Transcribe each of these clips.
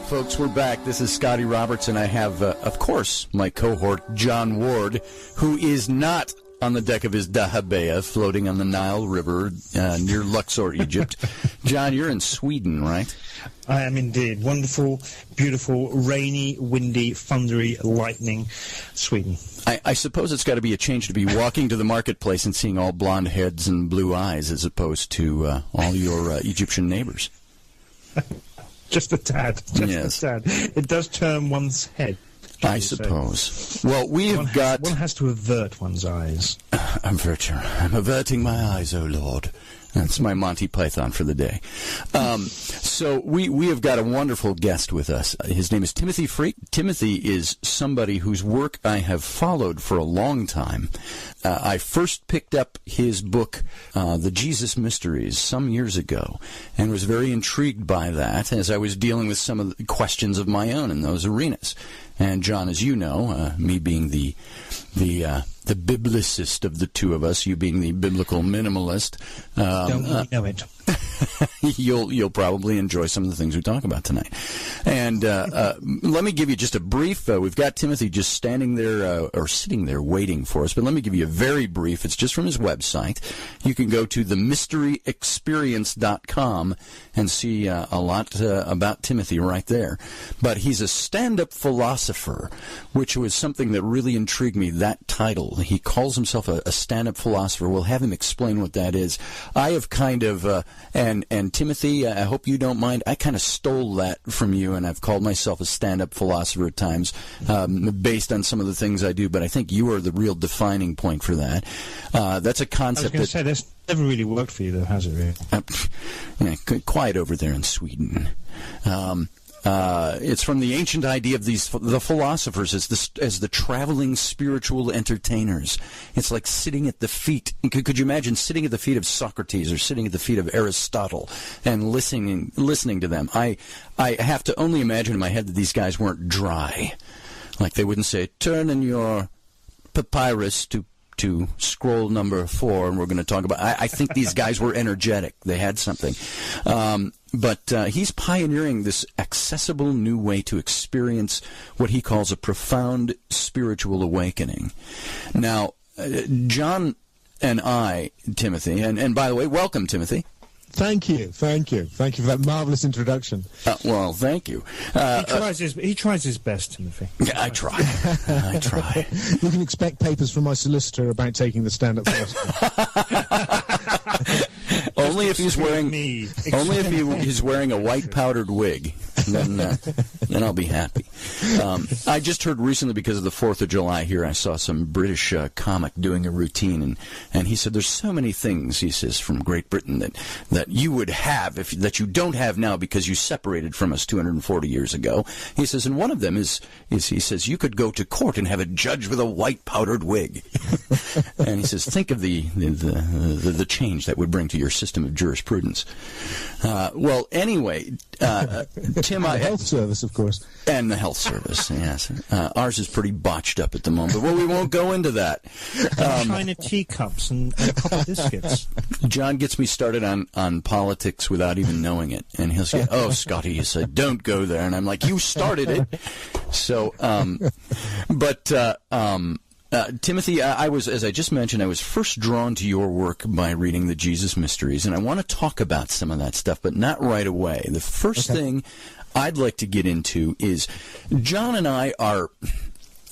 Folks, we're back. This is Scotty Roberts, and I have, of course, my cohort, John Ward, who is not on the deck of his dahabeah floating on the Nile River near Luxor, Egypt. John, you're in Sweden, right? I am indeed. Wonderful, beautiful, rainy, windy, thundery, lightning Sweden. I suppose it's got to be a change to be walking to the marketplace and seeing all blonde heads and blue eyes as opposed to all your Egyptian neighbors. Just a tad. Just a tad. It does turn one's head. I suppose. Well, we have got... One has to avert one's eyes. I'm averting my eyes, O Lord. That's my Monty Python for the day. So we have got a wonderful guest with us. His name is Timothy Freke. Timothy is somebody whose work I have followed for a long time. I first picked up his book, The Jesus Mysteries, some years ago, and was very intrigued by that as I was dealing with some of the questions of my own in those arenas. And John, as you know, me being the biblicist of the two of us, you being the biblical minimalist. Don't we know it? You'll probably enjoy some of the things we talk about tonight. And let me give you just a brief. We've got Timothy just standing there or sitting there waiting for us. But let me give you a very brief. It's just from his website. You can go to themysteryexperience.com and see a lot about Timothy right there. But he's a stand-up philosopher, which was something that really intrigued me. That title. He calls himself a stand-up philosopher. We'll have him explain what that is. I have kind of and Timothy, I hope you don't mind, I kind of stole that from you, and I've called myself a stand-up philosopher at times based on some of the things I do, but I think you are the real defining point for that. That's a concept I was going to say, that's never really worked for you, though, has it, really? Quiet over there in Sweden. It's from the ancient idea of the philosophers as the traveling spiritual entertainers. It's like sitting at the feet. Could you imagine sitting at the feet of Socrates or sitting at the feet of Aristotle and listening to them? I have to only imagine in my head that these guys weren't dry. Like they wouldn't say, turn in your papyrus to scroll number 4, and we're going to talk about... I think these guys were energetic. They had something. But he's pioneering this accessible new way to experience what he calls a profound spiritual awakening. Now, John and I, Timothy, and by the way, welcome, Timothy. Thank you for that marvelous introduction. Well, thank you. He tries his best, Timothy. Yeah, I try. You can expect papers from my solicitor about taking the stand-up philosophy. Only if he's wearing a white powdered wig, then I'll be happy. I just heard recently, because of the 4th of July here, I saw some British comic doing a routine, and he said there's so many things, he says, from Great Britain that you would have that you don't have now because you separated from us 240 years ago. He says, and one of them is he says you could go to court and have a judge with a white powdered wig. And he says, think of the change that would bring to your system of jurisprudence. Well, anyway, Tim, the health service, of course, and the health service. Yes, ours is pretty botched up at the moment. Well, we won't go into that. China teacups and copper biscuits. John gets me started on politics without even knowing it, and he'll say, "Oh, Scotty, you said don't go there," and I'm like, "You started it." So, Timothy, I was, as I just mentioned, I was first drawn to your work by reading the Jesus Mysteries, and I want to talk about some of that stuff, but not right away. The first thing I'd like to get into is John and I are...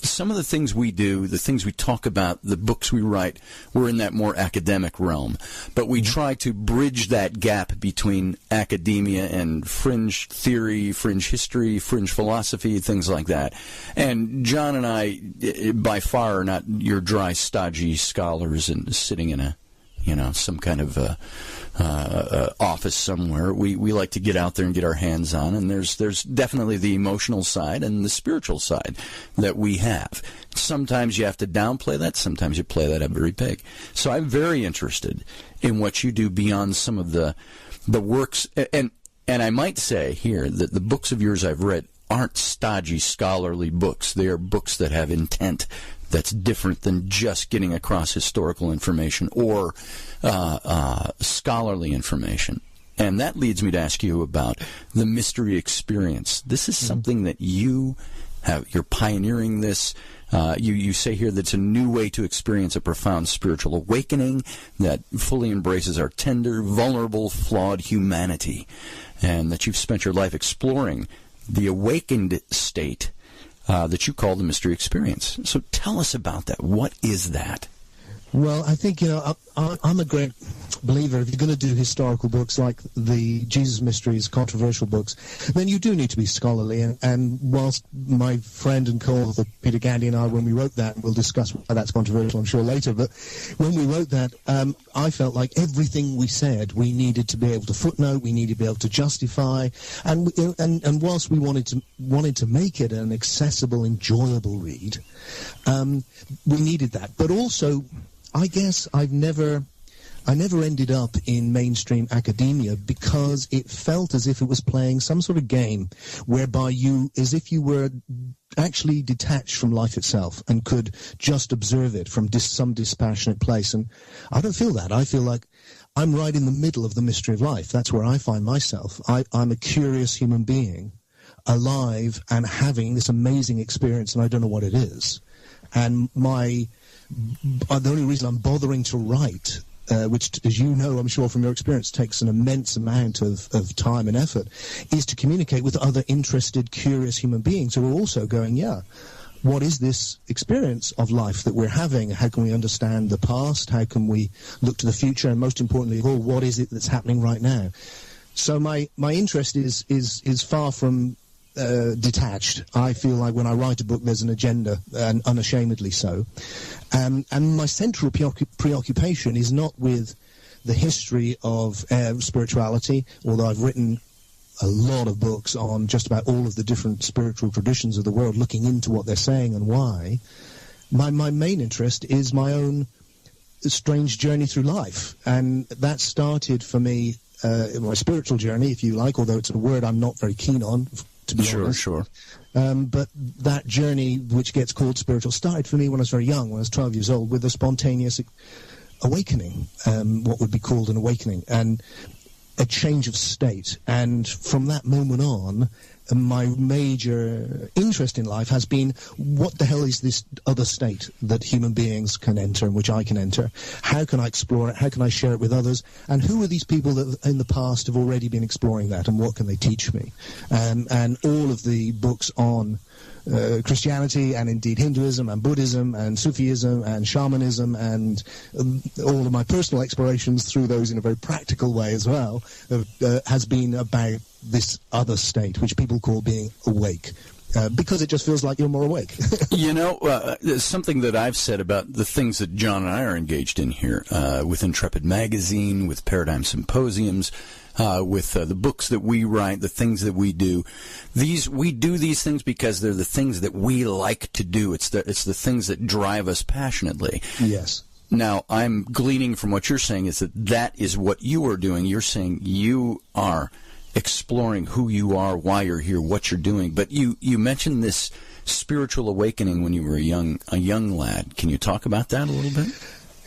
Some of the things we do, the things we talk about, the books we write, we're in that more academic realm. But we try to bridge that gap between academia and fringe theory, fringe history, fringe philosophy, things like that. And John and I, by far, are not your dry, stodgy scholars and sitting in some kind of office somewhere. We like to get out there and get our hands on, and there's definitely the emotional side and the spiritual side that we have. Sometimes you have to downplay that, sometimes you play that up very big. So I'm very interested in what you do beyond some of the works, and I might say here that the books of yours I've read aren't stodgy scholarly books. They are books that have intent that's different than just getting across historical information or scholarly information. And that leads me to ask you about the mystery experience. This is something that you're pioneering this. You say here that it's a new way to experience a profound spiritual awakening that fully embraces our tender, vulnerable, flawed humanity, and that you've spent your life exploring the awakened state that you call the mystery experience. So tell us about that. What is that? Well, I think, I'm a great believer, if you're going to do historical books like the Jesus Mysteries, controversial books, then you do need to be scholarly. And whilst my friend and co-author Peter Gandy and I, when we wrote that, and we'll discuss why that's controversial, I'm sure, later, but when we wrote that, I felt like everything we said, we needed to be able to footnote, we needed to be able to justify, and whilst we wanted to make it an accessible, enjoyable read, we needed that. But also, I guess I never ended up in mainstream academia because it felt as if it was playing some sort of game whereby as if you were actually detached from life itself and could just observe it from some dispassionate place. And I don't feel that. I feel like I'm right in the middle of the mystery of life. That's where I find myself. I'm a curious human being, alive and having this amazing experience, and I don't know what it is. And the only reason I'm bothering to write, which, as you know, I'm sure from your experience, takes an immense amount of time and effort, is to communicate with other interested, curious human beings who are also going, what is this experience of life that we're having? How can we understand the past? How can we look to the future? And most importantly of all, what is it that's happening right now? So my interest is far from detached. I feel like when I write a book, there's an agenda, and unashamedly so. And my central preoccupation is not with the history of spirituality, although I've written a lot of books on just about all of the different spiritual traditions of the world, looking into what they're saying and why. My main interest is my own strange journey through life, and that started for me my spiritual journey, if you like, although it's a word I'm not very keen on, to be honest. Sure. But that journey, which gets called spiritual, started for me when I was very young, when I was 12 years old, with a spontaneous awakening, what would be called an awakening, and a change of state. And from that moment on, my major interest in life has been, what the hell is this other state that human beings can enter and which I can enter? How can I explore it? How can I share it with others? And who are these people that in the past have already been exploring that, and what can they teach me? And all of the books on Christianity, and indeed Hinduism and Buddhism and Sufism and shamanism, and all of my personal explorations through those in a very practical way as well, has been about this other state, which people call being awake, because it just feels like you're more awake. Something that I've said about the things that John and I are engaged in here, with Intrepid magazine, with Paradigm Symposiums, with the books that we write, the things that we do. We do these things because they're the things that we like to do. It's the things that drive us passionately. Yes. Now, I'm gleaning from what you're saying is that is what you are doing. You're saying you are exploring who you are, why you're here, what you're doing. But you mentioned this spiritual awakening when you were a young lad. Can you talk about that a little bit?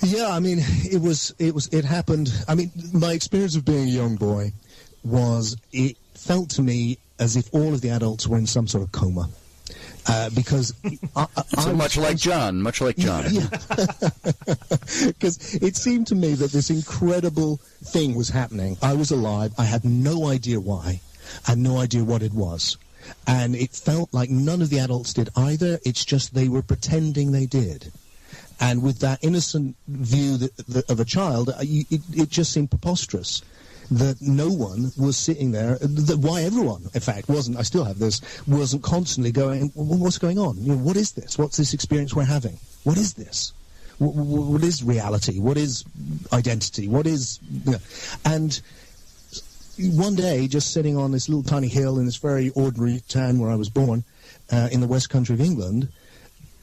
Yeah, I mean, it happened. I mean, my experience of being a young boy it felt to me as if all of the adults were in some sort of coma. Because much like John. Yeah. Because it seemed to me that this incredible thing was happening. I was alive. I had no idea why, and no idea what it was. And it felt like none of the adults did either. It's just they were pretending they did. And with that innocent view of a child, it just seemed preposterous that no one was sitting there, why everyone, in fact, wasn't constantly going, what's going on? What is this? What's this experience we're having? What is this? What is reality? What is identity? What is... And one day, just sitting on this little tiny hill in this very ordinary town where I was born, in the West Country of England,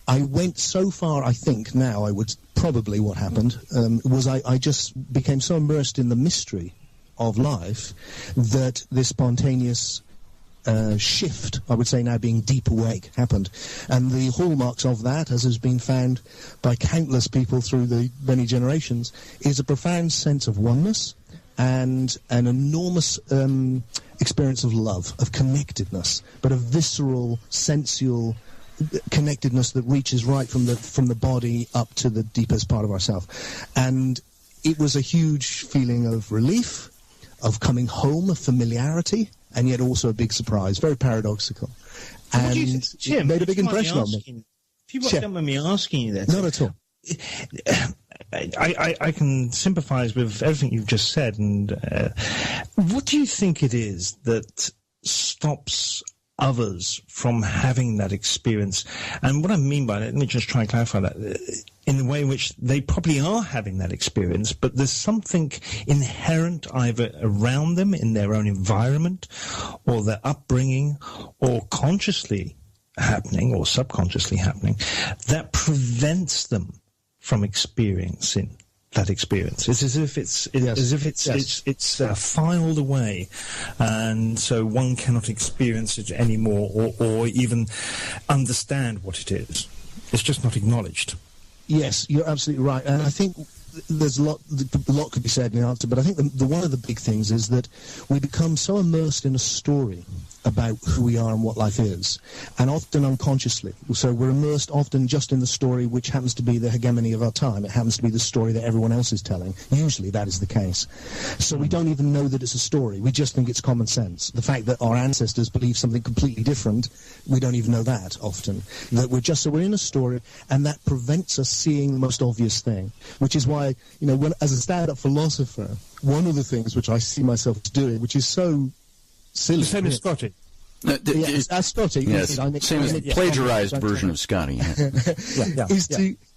I went so far, I think, now I would probably what happened, was I just became so immersed in the mystery of life that this spontaneous shift, I would say now being deep awake, happened. And the hallmarks of that, as has been found by countless people through the many generations, is a profound sense of oneness and an enormous experience of love, of connectedness, but a visceral, sensual connectedness that reaches right from the body up to the deepest part of ourself. And it was a huge feeling of relief, of coming home, of familiarity, and yet also a big surprise, very paradoxical. And Jim, it made a big impression on me. If you don't mind me asking you that. Not at all. I can sympathise with everything you've just said, and what do you think it is that stops others from having that experience? And what I mean by that, let me just try and clarify that, in the way in which they probably are having that experience, but there's something inherent either around them in their own environment or their upbringing or consciously happening or subconsciously happening that prevents them from experiencing that experience. It's as if it's filed away, and so one cannot experience it anymore, or even understand what it is. It's just not acknowledged. Yes, you're absolutely right, and I think there's a lot could be said in the answer, but I think the one of the big things is that we become so immersed in a story about who we are and what life is, and often unconsciously. So we're immersed often just in the story which happens to be the hegemony of our time. It happens to be the story that everyone else is telling. Usually that is the case. So we don't even know that it's a story. We just think it's common sense. The fact that our ancestors believe something completely different, we don't even know that often. That we're in a story, and that prevents us seeing the most obvious thing, which is why, as a stand-up philosopher, one of the things which I see myself doing, which is so silly. The same as Scotty. Scotty. Yes, same as plagiarized version of Scotty.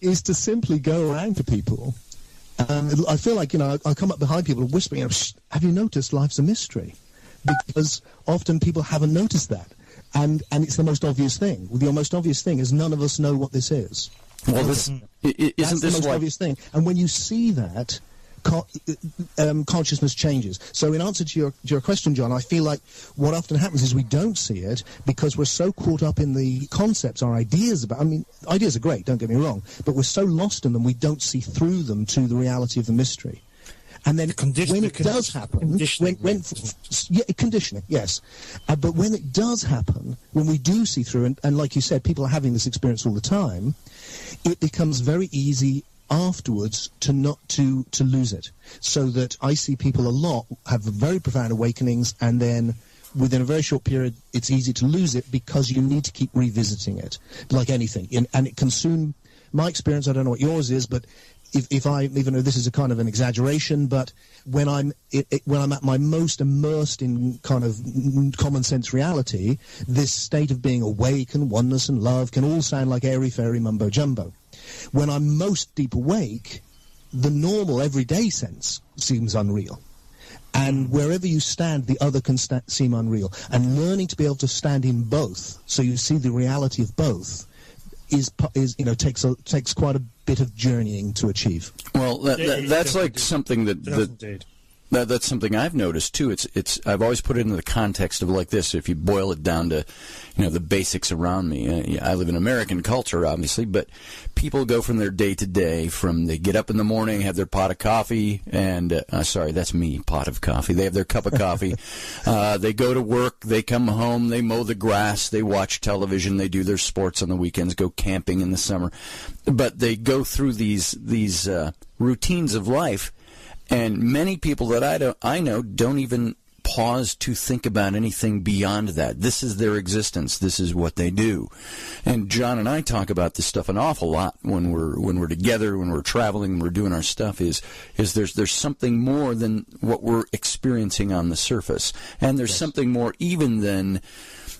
Is to simply go around to people. I feel like, I'll come up behind people and whisper, have you noticed life's a mystery? Because often people haven't noticed that. And it's the most obvious thing. The most obvious thing is none of us know what this is. Well, that's the most obvious thing. And when you see that, consciousness changes. So in answer to your question, John, I feel like what often happens is we don't see it because we're so caught up in the concepts, our ideas about... ideas are great, don't get me wrong, but we're so lost in them we don't see through them to the reality of the mystery. And then when it does happen... Conditioning, yes. But when it does happen, when we do see through, and like you said, people are having this experience all the time, it becomes very easy afterwards to lose it. So that I see people a lot have very profound awakenings, and then within a very short period it's easy to lose it because you need to keep revisiting it, like anything. And it consumes my experience. I don't know what yours is, but if I, even though this is a kind of an exaggeration, but when I'm at my most immersed in kind of common sense reality, this state of being awake and oneness and love can all sound like airy-fairy mumbo-jumbo. When I'm most deep awake, the normal everyday sense seems unreal. And wherever you stand, the other can seem unreal. And learning to be able to stand in both, so you see the reality of both, takes quite a bit of journeying to achieve. Well, that's like something that's something I've noticed too. I've always put it into the context of like this. If you boil it down to, the basics around me. I live in American culture, obviously, but people go from their day to day. From they get up in the morning, have their pot of coffee, and sorry, that's me, pot of coffee. They have their cup of coffee. They go to work. They come home. They mow the grass. They watch television. They do their sports on the weekends. Go camping in the summer. But they go through these routines of life. And many people that I know don't even pause to think about anything beyond that. This is their existence. This is what they do. And John and I talk about this stuff an awful lot when we're together, when we're traveling, when we're doing our stuff. Is there's something more than what we're experiencing on the surface, and there's something more even than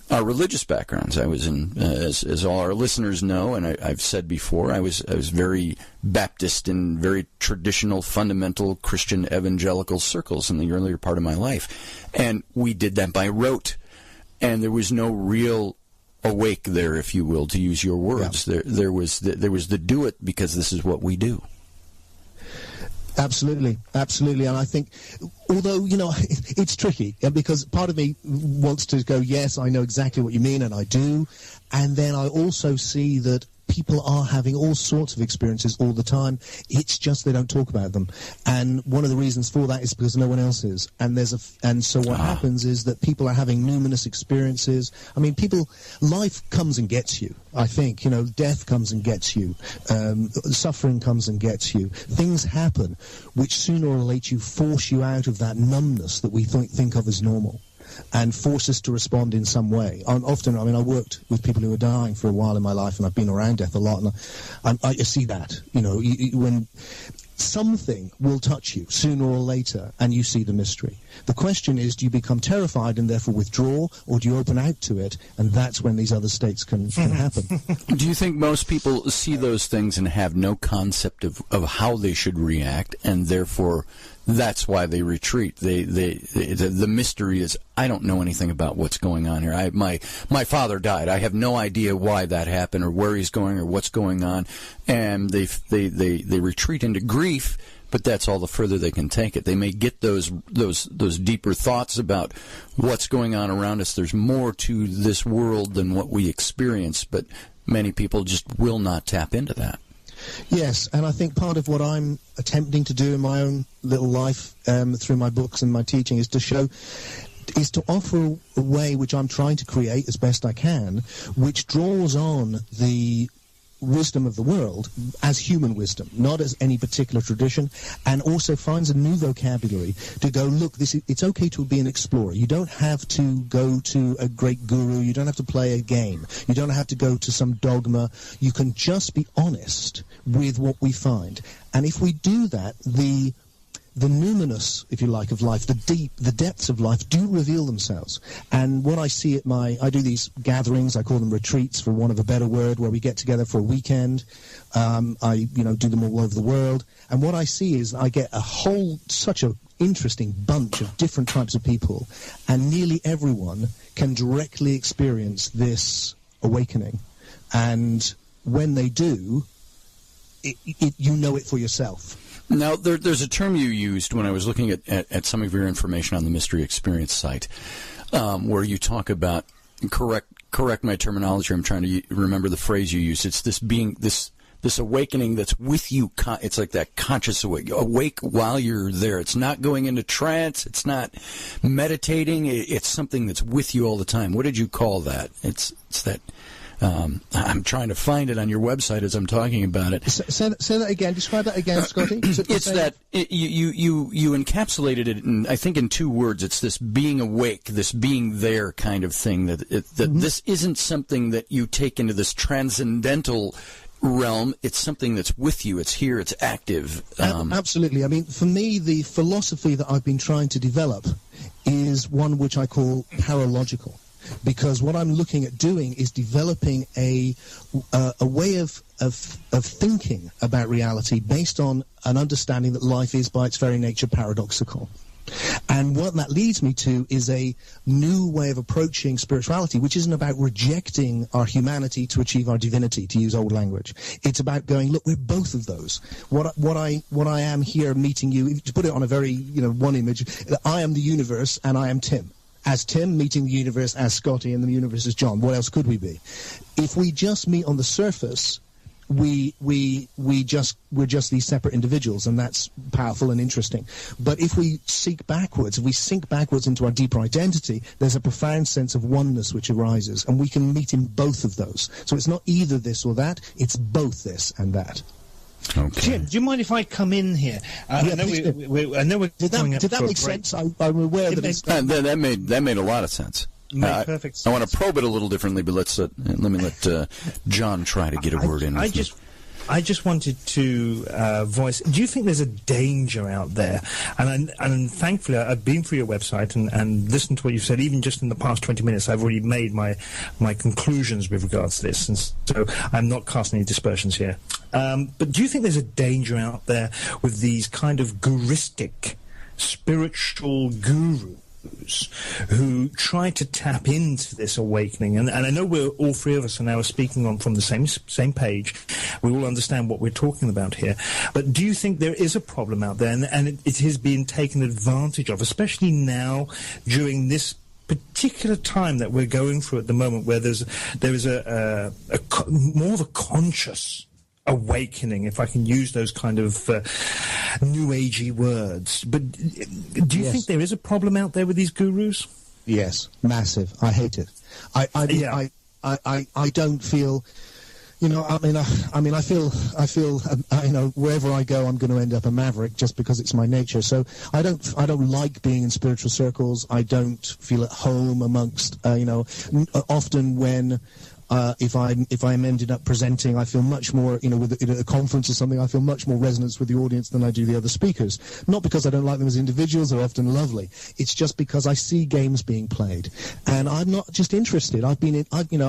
our religious backgrounds. I was in, as all our listeners know, and I've said before, I was very Baptist and very traditional, fundamental Christian evangelical circles in the earlier part of my life, and we did that by rote, and there was no real awake there, if you will, to use your words. Yeah. There was the do it because this is what we do. Absolutely. And I think, although, it's tricky, because part of me wants to go, yes, I know exactly what you mean, and I do. And then I also see that people are having all sorts of experiences all the time. It's just they don't talk about them. And one of the reasons for that is because no one else is. And so what happens is that people are having numinous experiences. I mean, life comes and gets you, I think. Death comes and gets you. Suffering comes and gets you. Things happen which sooner or later force you out of that numbness that we think of as normal, and force us to respond in some way. I worked with people who were dying for a while in my life, and I've been around death a lot, and I see that, when something will touch you sooner or later, and you see the mystery. The question is, do you become terrified and therefore withdraw, or do you open out to it, and that's when these other states can happen. Do you think most people see those things and have no concept of how they should react, and therefore that's why they retreat? The mystery is, I don't know anything about what's going on here. My father died. I have no idea why that happened, or where he's going, or what's going on, and they retreat into grief. But that's all the further they can take it. They may get those deeper thoughts about what's going on around us. There's more to this world than what we experience, but many people just will not tap into that. Yes, and I think part of what I'm attempting to do in my own little life through my books and my teaching is to offer a way which I'm trying to create as best I can, which draws on the wisdom of the world as human wisdom, not as any particular tradition, and also finds a new vocabulary to go, look, it's okay to be an explorer. You don't have to go to a great guru. You don't have to play a game. You don't have to go to some dogma. You can just be honest with what we find. And if we do that, the numinous, if you like, of life, the depths of life do reveal themselves. And what I see I do these gatherings, I call them retreats for want of a better word, where we get together for a weekend. I do them all over the world. And what I see is I get such a interesting bunch of different types of people, and nearly everyone can directly experience this awakening. And when they do, you know it for yourself. Now, there's a term you used when I was looking at some of your information on the Mystery Experience site, where you talk about, correct my terminology, I'm trying to remember the phrase you used. It's this awakening that's with you. It's like that conscious awake while you're there. It's not going into trance. It's not meditating. It's something that's with you all the time. What did you call that? It's that... I'm trying to find it on your website as I'm talking about it. Say that again. Describe that again, Scotty. It's that you encapsulated it I think in two words. It's this being awake, this being there kind of thing. That this isn't something that you take into this transcendental realm. It's something that's with you. It's here. It's active. Absolutely. I mean, for me, the philosophy that I've been trying to develop is one which I call paralogical. Because what I'm looking at doing is developing a way of thinking about reality based on an understanding that life is by its very nature paradoxical. And what that leads me to is a new way of approaching spirituality, which isn't about rejecting our humanity to achieve our divinity, to use old language. It's about going, look, we're both of those. What I am here meeting you, to put it on a very, one image, I am the universe and I am Tim. As Tim meeting the universe as Scotty and the universe as John. What else could we be? If we just meet on the surface, we're just these separate individuals, and that's powerful and interesting. But if we sink backwards into our deeper identity, there's a profound sense of oneness which arises, and we can meet in both of those. So it's not either this or that, it's both this and that. Okay. Jim, do you mind if I come in here? I know we're did that make sense? I'm aware that made a lot of sense. Perfect sense. I want to probe it a little differently, but let me let John try to get a word in. I just wanted to voice. Do you think there's a danger out there? And thankfully, I've been through your website and listened to what you've said. Even just in the past 20 minutes, I've already made my conclusions with regards to this, and so I'm not casting any dispersions here. But do you think there's a danger out there with these kind of guristic spiritual gurus who try to tap into this awakening? And I know we're all three of us are now speaking from the same page. We all understand what we're talking about here. But do you think there is a problem out there, and it is being taken advantage of, especially now during this particular time that we're going through at the moment, where there is more of a conscious awakening, if I can use those kind of new agey words. But do you think there is a problem out there with these gurus? Yes, massive. I hate it. I don't feel. I feel, wherever I go, I'm going to end up a maverick just because it's my nature. So I don't like being in spiritual circles. I don't feel at home amongst, often when, if I'm ended up presenting, I feel much more, with a conference or something, I feel much more resonance with the audience than I do the other speakers. Not because I don't like them as individuals, they're often lovely. It's just because I see games being played, and I'm not just interested. I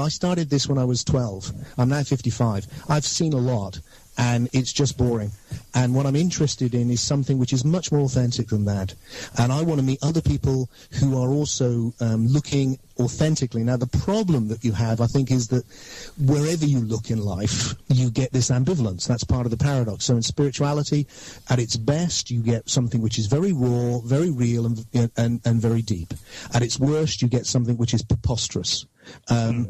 started this when I was 12. I'm now 55. I've seen a lot, and it's just boring. And what I'm interested in is something which is much more authentic than that. And I want to meet other people who are also looking authentically. Now, the problem that you have, I think, is that wherever you look in life, you get this ambivalence. That's part of the paradox. So in spirituality, at its best, you get something which is very raw, very real, and very deep. At its worst, you get something which is preposterous.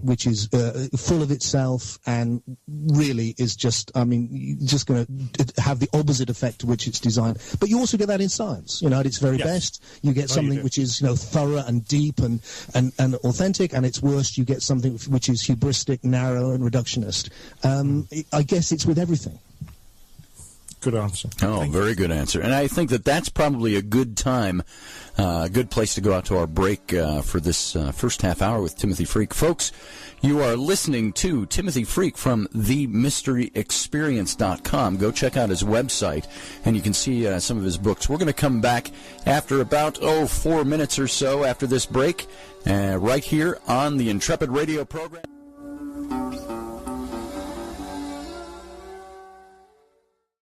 Which is full of itself and really is just going to have the opposite effect to which it's designed. But you also get that in science. At its very best, you get something which is thorough and deep and authentic, and its worst, you get something which is hubristic, narrow, and reductionist. I guess it's with everything. Good answer. Oh, very good answer. And I think that's probably a good time, a good place to go out to our break for this first half hour with Timothy Freke. Folks, you are listening to Timothy Freke from TheMysteryExperience.com. Go check out his website, and you can see some of his books. We're going to come back after about, 4 minutes or so after this break, right here on the Intrepid radio program.